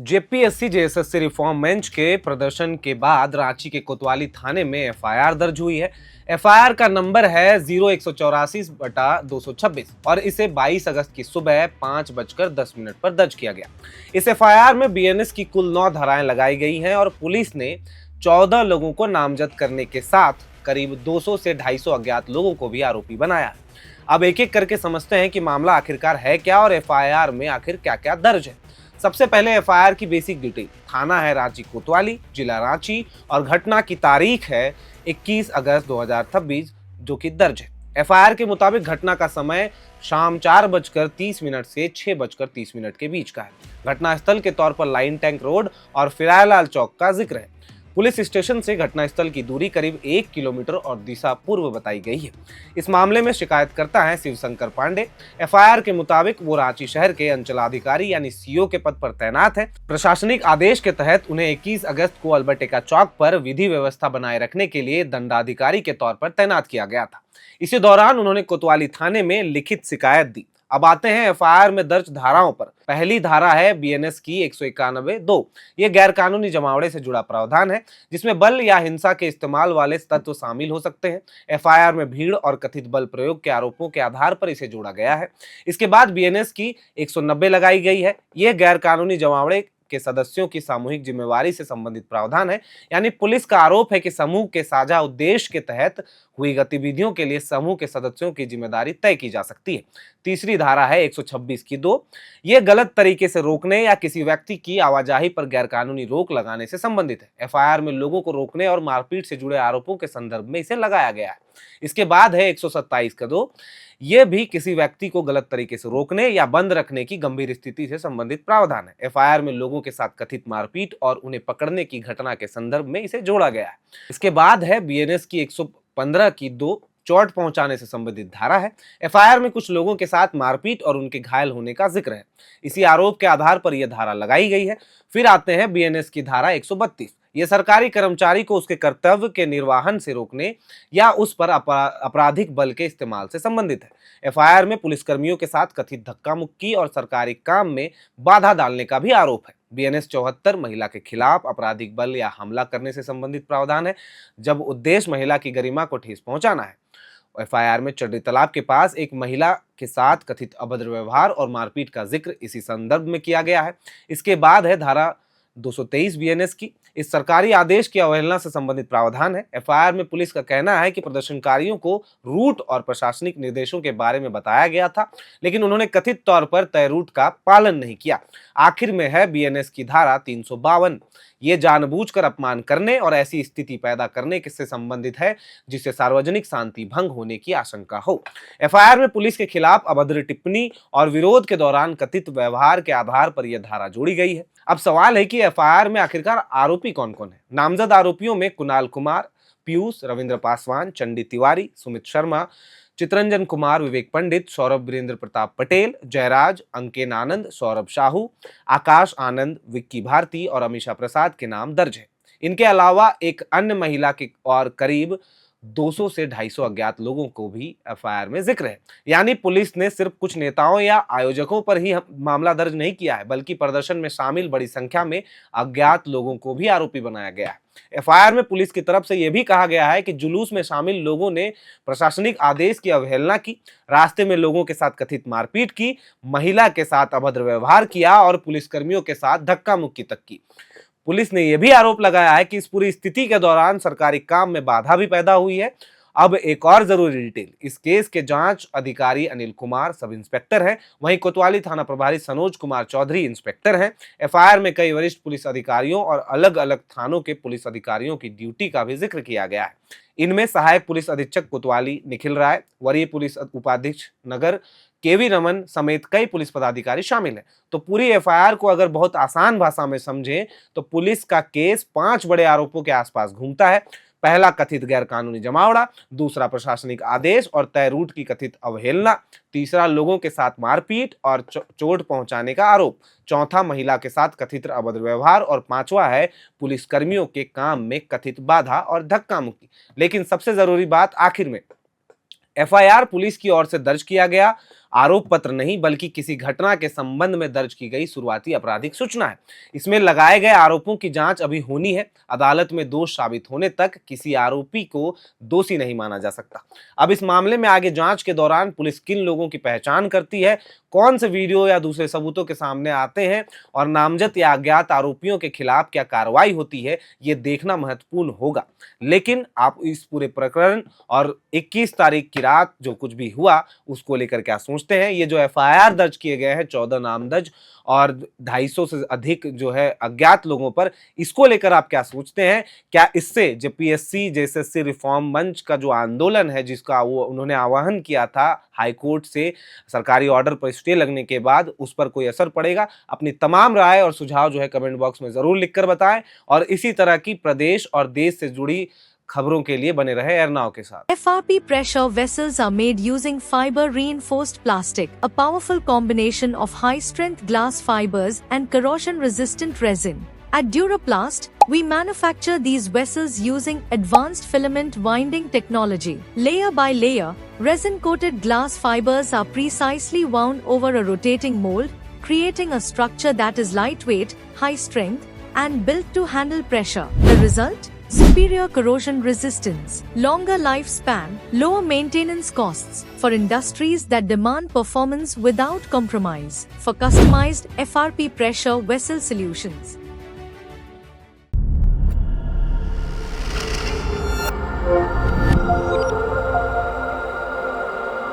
JPSC JSSC reform bench के प्रदर्शन के बाद रांची के कोतवाली थाने में एफआईआर दर्ज हुई है। एफआईआर का नंबर है 0184/226 और इसे 22 अगस्त की सुबह 5:10 पर दर्ज किया गया। इस एफआईआर में बीएनएस की कुल 9 धाराएं लगाई गई हैं और पुलिस ने 14 लोगों को नामजद करने के साथ करीब 200 से 250 अज्ञात लोगों को भी आरोपी बनाया। अब एक एक करके समझते हैं कि मामला आखिरकार है क्या और एफआईआर में आखिर क्या क्या दर्ज है। सबसे पहले एफआईआर की बेसिक डिटेल। थाना है रांची कोतवाली, जिला रांची और घटना की तारीख है 21 अगस्त 2026 जो कि दर्ज है। एफआईआर के मुताबिक घटना का समय शाम 4:30 से 6:30 के बीच का है। घटनास्थल के तौर पर लाइन टैंक रोड और फिरायलाल चौक का जिक्र है। पुलिस स्टेशन से घटनास्थल की दूरी करीब 1 किलोमीटर और दिशा पूर्व बताई गई है। इस मामले में शिकायतकर्ता है शिवशंकर पांडे। एफआईआर के मुताबिक वो रांची शहर के अंचलाधिकारी यानी सीओ के पद पर तैनात है। प्रशासनिक आदेश के तहत उन्हें 21 अगस्त को अल्बर्ट चौक पर विधि व्यवस्था बनाए रखने के लिए दंडाधिकारी के तौर पर तैनात किया गया था। इसी दौरान उन्होंने कोतवाली थाने में लिखित शिकायत दी। अब आते हैं एफआईआर में दर्ज धाराओं पर। पहली धारा है बीएनएस की 191(2). ये गैर कानूनी जमावड़े से जुड़ा प्रावधान है जिसमें बल या हिंसा के इस्तेमाल वाले तत्व शामिल हो सकते हैं। एफआईआर में भीड़ और कथित बल प्रयोग के आरोपों के आधार पर इसे जोड़ा गया है। इसके बाद बीएनएस की 190 लगाई गई है। यह गैर कानूनी जमावड़े के सदस्यों की सामूहिक जिम्मेवारी से संबंधित प्रावधान है, यानी पुलिस का आरोप है कि समूह के साझा उद्देश्य के तहत हुई गतिविधियों के लिए समूह के सदस्यों की जिम्मेदारी तय की जा सकती है। तीसरी धारा है 126(2). यह गलत तरीके से रोकने या किसी व्यक्ति की आवाजाही पर गैरकानूनी रोक लगाने से संबंधित है। एफआईआर में लोगों को रोकने और मारपीट से जुड़े आरोपों के संदर्भ में इसे लगाया गया है। इसके बाद है 127(2). यह भी किसी व्यक्ति को गलत तरीके से रोकने या बंद रखने की गंभीर स्थिति से संबंधित प्रावधान है। एफआईआर में लोगों के साथ कथित मारपीट और उन्हें पकड़ने की घटना के संदर्भ में इसे जोड़ा गया है। इसके बाद है बीएनएस की 115(2). चोट पहुंचाने से संबंधित धारा है। एफआईआर में कुछ लोगों के साथ मारपीट और उनके घायल होने का जिक्र है। इसी आरोप के आधार पर यह धारा लगाई गई है। फिर आते हैं बीएनएस की धारा 132। यह सरकारी कर्मचारी को उसके कर्तव्य के निर्वहन से रोकने या उस पर आपराधिक बल के इस्तेमाल से संबंधित है। एफआईआर में पुलिसकर्मियों के साथ कथित धक्का मुक्की और सरकारी काम में बाधा डालने का भी आरोप है। बीएनएस 74 महिला के खिलाफ आपराधिक बल या हमला करने से संबंधित प्रावधान है, जब उद्देश्य महिला की गरिमा को ठेस पहुंचाना है। एफआईआर में चड्डी तालाब के पास एक महिला के साथ कथित अभद्र व्यवहार और मारपीट का जिक्र इसी संदर्भ में किया गया है। इसके बाद है धारा 223 बीएनएस की। इस सरकारी आदेश की अवहेलना से संबंधित प्रावधान है। एफआईआर में पुलिस का कहना है कि प्रदर्शनकारियों को रूट और प्रशासनिक निर्देशों के बारे में बताया गया था, लेकिन उन्होंने कथित तौर पर तय रूट का पालन नहीं किया। आखिर में है बीएनएस की धारा 352। ये जानबूझकर अपमान करने और ऐसी स्थिति पैदा करने से संबंधित है जिससे सार्वजनिक शांति भंग होने की आशंका हो। एफआईआर में पुलिस के खिलाफ अभद्र टिप्पणी और विरोध के दौरान कथित व्यवहार के आधार पर यह धारा जोड़ी गई है। अब सवाल है कि एफआईआर में आखिरकार आरोपी कौन कौन है। नामजद आरोपियों में कुणाल कुमार, पीयूष, रविंद्र पासवान, चंडी तिवारी, सुमित शर्मा, चितरंजन कुमार, विवेक पंडित, सौरभ वीरेंद्र प्रताप पटेल, जयराज, अंकेन आनंद, सौरभ साहू, आकाश आनंद, विक्की भारती और अमीषा प्रसाद के नाम दर्ज है। इनके अलावा एक अन्य महिला के और करीब 200 से 250 अज्ञात लोगों को भी एफआईआर में जिक्र है। यानी पुलिस ने सिर्फ कुछ नेताओं या आयोजकों पर ही मामला दर्ज नहीं किया है, बल्कि प्रदर्शन में शामिल बड़ी संख्या में अज्ञात लोगों को भी आरोपी बनाया गया है। एफआईआर में पुलिस की तरफ से यह भी कहा गया है कि जुलूस में शामिल लोगों ने प्रशासनिक आदेश की अवहेलना की, रास्ते में लोगों के साथ कथित मारपीट की, महिला के साथ अभद्र व्यवहार किया और पुलिसकर्मियों के साथ धक्का मुक्की तक की। पुलिस ने यह भी आरोप लगाया है कि इस पूरी स्थिति के दौरान सरकारी काम में बाधा भी पैदा हुई है। अब एक और जरूरी डिटेल, इस केस के जांच अधिकारी अनिल कुमार सब इंस्पेक्टर हैं, वहीं कोतवाली थाना प्रभारी सनोज कुमार चौधरी इंस्पेक्टर हैं। एफआईआर में कई वरिष्ठ पुलिस अधिकारियों और अलग अलग थानों के पुलिस अधिकारियों की ड्यूटी का भी जिक्र किया गया है। इनमें सहायक पुलिस अधीक्षक कोतवाली निखिल राय, वरीय पुलिस उपाधीक्षक नगर केवी रमन समेत कई पुलिस पदाधिकारी शामिल हैं। तो पूरी एफआईआर को अगर बहुत आसान भाषा में समझें तो पुलिस का केस 5 बड़े आरोपों के आसपास घूमता है। पहला कथित गैर कानूनी जमावड़ा, दूसरा प्रशासनिक आदेश और तय रूट की कथित अवहेलना, तीसरा लोगों के साथ मारपीट और चोट पहुंचाने का आरोप, चौथा महिला के साथ कथित अभद्र व्यवहार और पांचवा है पुलिसकर्मियों के काम में कथित बाधा और धक्का मुक्की। लेकिन सबसे जरूरी बात आखिर में, एफआईआर पुलिस की ओर से दर्ज किया गया आरोप पत्र नहीं बल्कि किसी घटना के संबंध में दर्ज की गई शुरुआती आपराधिक सूचना है। इसमें लगाए गए आरोपों की जांच अभी होनी है। अदालत में दोष साबित होने तक किसी आरोपी को दोषी नहीं माना जा सकता। अब इस मामले में आगे जांच के दौरान पुलिस किन लोगों की पहचान करती है, कौन से वीडियो या दूसरे सबूतों के सामने आते हैं और नामजद या अज्ञात आरोपियों के खिलाफ क्या कार्रवाई होती है, ये देखना महत्वपूर्ण होगा। लेकिन आप इस पूरे प्रकरण और 21 तारीख की रात जो कुछ भी हुआ उसको लेकर क्या सोचते हैं? ये जो एफआईआर दर्ज किए गए हैं 14 नामजद और 250 से अधिक जो है अज्ञात लोगों पर, इसको लेकर आप क्या सोचते हैं? क्या इससे जो पीएससी जेएसएससी रिफॉर्म मंच का जो आंदोलन है जिसका वो उन्होंने आह्वान किया था हाईकोर्ट से सरकारी ऑर्डर पर स्टे लगने के बाद, उस पर कोई असर पड़ेगा? अपनी तमाम राय और सुझाव जो है कमेंट बॉक्स में जरूर लिखकर बताएं और इसी तरह की प्रदेश और देश से जुड़ी खबरों के लिए बने रहे एयरनाउ के साथ। FRP pressure vessels are made using fiber reinforced plastic, a powerful combination of high strength glass fibers and corrosion resistant resin. At Duraplast, we manufacture these vessels using advanced filament winding technology. Layer by layer, resin coated glass fibers are precisely wound over a rotating mold, creating a structure that is lightweight, high strength, and built to handle pressure. The result? Superior corrosion resistance, longer lifespan, lower maintenance costs for industries that demand performance without compromise. For customized FRP pressure vessel solutions.